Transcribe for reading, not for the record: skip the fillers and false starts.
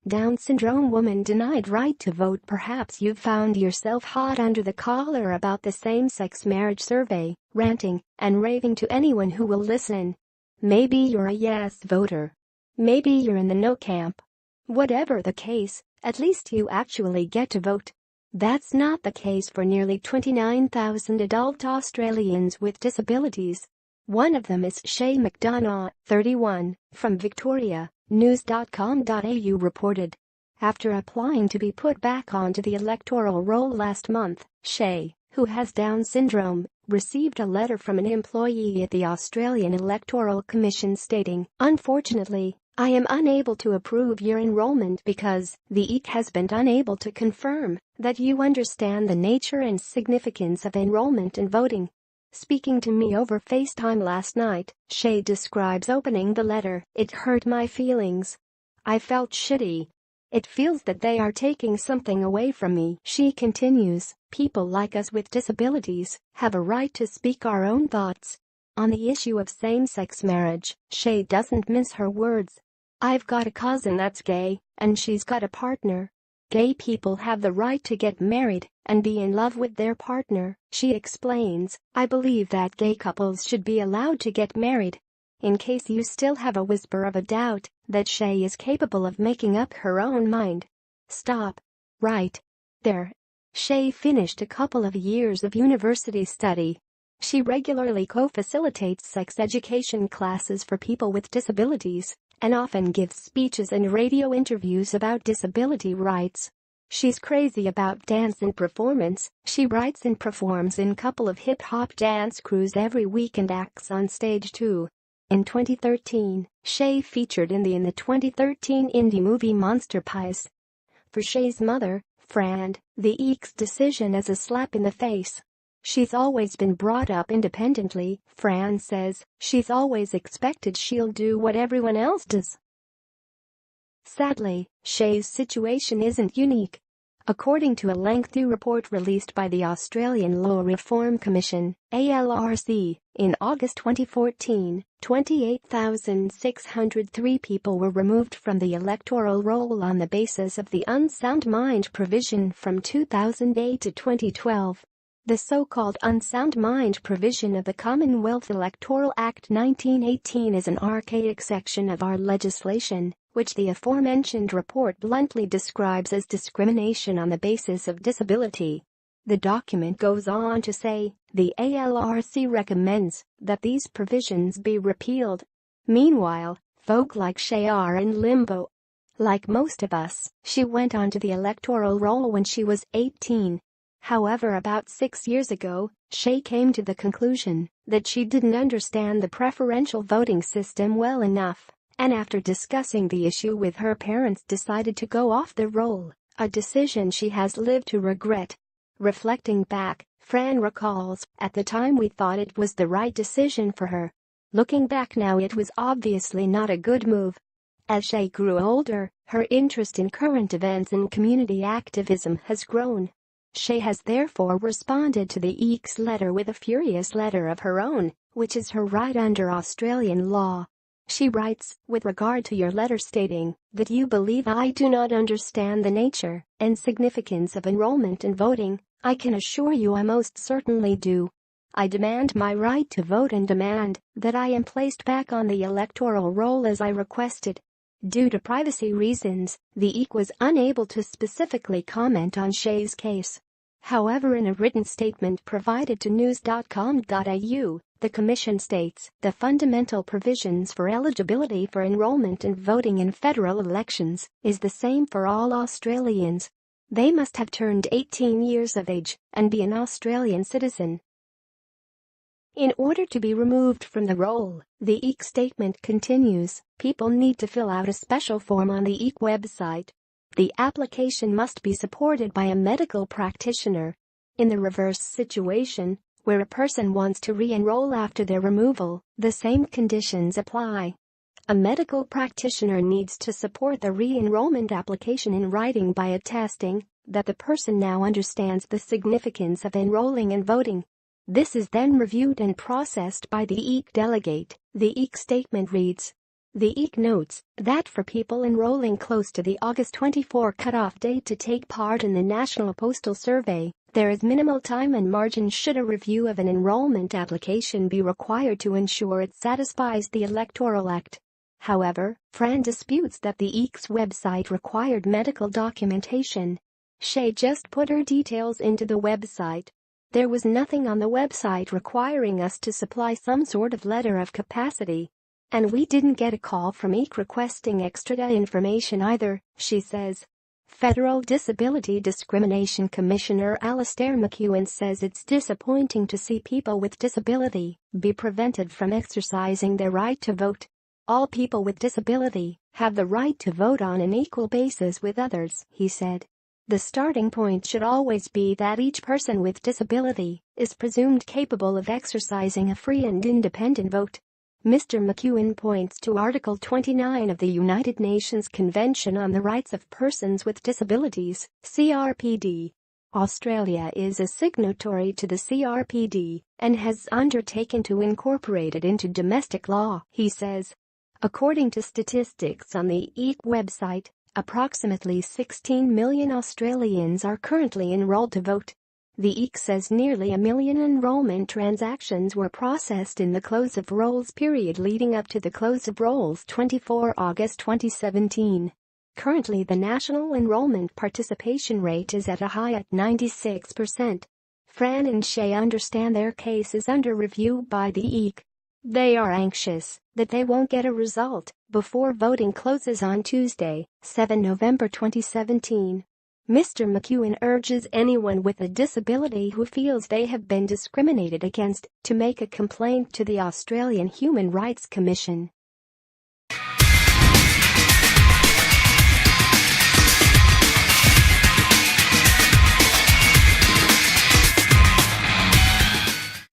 Down syndrome woman denied right to vote. Perhaps you've found yourself hot under the collar about the same-sex marriage survey, ranting and raving to anyone who will listen. Maybe you're a yes voter. Maybe you're in the no camp. Whatever the case, at least you actually get to vote. That's not the case for nearly 29,000 adult Australians with disabilities. One of them is Shay McDonough, 31, from Victoria, news.com.au reported. After applying to be put back onto the electoral roll last month, Shay, who has Down syndrome, received a letter from an employee at the Australian Electoral Commission stating, "Unfortunately, I am unable to approve your enrolment because the EC has been unable to confirm that you understand the nature and significance of enrolment and voting." Speaking to me over FaceTime last night, Shay describes opening the letter. "It hurt my feelings. I felt shitty. It feels that they are taking something away from me." She continues, "People like us with disabilities have a right to speak our own thoughts." On the issue of same-sex marriage, Shay doesn't mince her words. "I've got a cousin that's gay, and she's got a partner. Gay people have the right to get married and be in love with their partner," she explains. "I believe that gay couples should be allowed to get married." In case you still have a whisper of a doubt that Shay is capable of making up her own mind, stop right there. Shay finished a couple of years of university study. She regularly co-facilitates sex education classes for people with disabilities and often gives speeches and radio interviews about disability rights. She's crazy about dance and performance. She writes and performs in a couple of hip-hop dance crews every week and acts on stage too. In 2013, Shay featured in the 2013 indie movie Monster Pies. For Shay's mother, Fran, the EC's decision is a slap in the face. "She's always been brought up independently," Fran says. "She's always expected she'll do what everyone else does." Sadly, Shay's situation isn't unique. According to a lengthy report released by the Australian Law Reform Commission, ALRC, in August 2014, 28,603 people were removed from the electoral roll on the basis of the unsound mind provision from 2008 to 2012. The so-called unsound mind provision of the Commonwealth Electoral Act 1918 is an archaic section of our legislation, which the aforementioned report bluntly describes as discrimination on the basis of disability. The document goes on to say, the ALRC recommends that these provisions be repealed. Meanwhile, folk like Shay are in limbo. Like most of us, she went onto the electoral roll when she was 18. However, about 6 years ago, Shay came to the conclusion that she didn't understand the preferential voting system well enough, and after discussing the issue with her parents decided to go off the roll, a decision she has lived to regret. Reflecting back, Fran recalls, "At the time we thought it was the right decision for her. Looking back now, it was obviously not a good move." As Shay grew older, her interest in current events and community activism has grown. Shay has therefore responded to the EC's letter with a furious letter of her own, which is her right under Australian law. She writes, "With regard to your letter stating that you believe I do not understand the nature and significance of enrolment and voting, I can assure you I most certainly do. I demand my right to vote and demand that I am placed back on the electoral roll as I requested." Due to privacy reasons, the EC was unable to specifically comment on Shay's case. However, in a written statement provided to news.com.au, the Commission states, "The fundamental provisions for eligibility for enrolment and voting in federal elections is the same for all Australians. They must have turned 18 years of age and be an Australian citizen." In order to be removed from the roll, the EC statement continues, people need to fill out a special form on the EC website. The application must be supported by a medical practitioner. In the reverse situation, where a person wants to re-enroll after their removal, the same conditions apply. A medical practitioner needs to support the re-enrollment application in writing by attesting that the person now understands the significance of enrolling and voting. This is then reviewed and processed by the EC delegate. The EC statement reads, The EEC notes that for people enrolling close to the August 24 cutoff date to take part in the National Postal Survey, there is minimal time and margin should a review of an enrollment application be required to ensure it satisfies the Electoral Act. However, Fran disputes that the EEC's website required medical documentation. Shay just put her details into the website. There was nothing on the website requiring us to supply some sort of letter of capacity. And we didn't get a call from EEC requesting extra information either, she says. Federal Disability Discrimination Commissioner Alastair McEwen says it's disappointing to see people with disability be prevented from exercising their right to vote. All people with disability have the right to vote on an equal basis with others, he said. The starting point should always be that each person with disability is presumed capable of exercising a free and independent vote. Mr. McEwen points to Article 29 of the United Nations Convention on the Rights of Persons with Disabilities, CRPD. Australia is a signatory to the CRPD and has undertaken to incorporate it into domestic law, he says. According to statistics on the EEC website, approximately 16 million Australians are currently enrolled to vote. The EEC says nearly 1 million enrollment transactions were processed in the close of rolls period leading up to the close of rolls 24 August 2017. Currently, the national enrollment participation rate is at a high at 96%. Fran and Shay understand their case is under review by the EEC. They are anxious that they won't get a result before voting closes on Tuesday, 7 November 2017. Mr. McEwen urges anyone with a disability who feels they have been discriminated against to make a complaint to the Australian Human Rights Commission.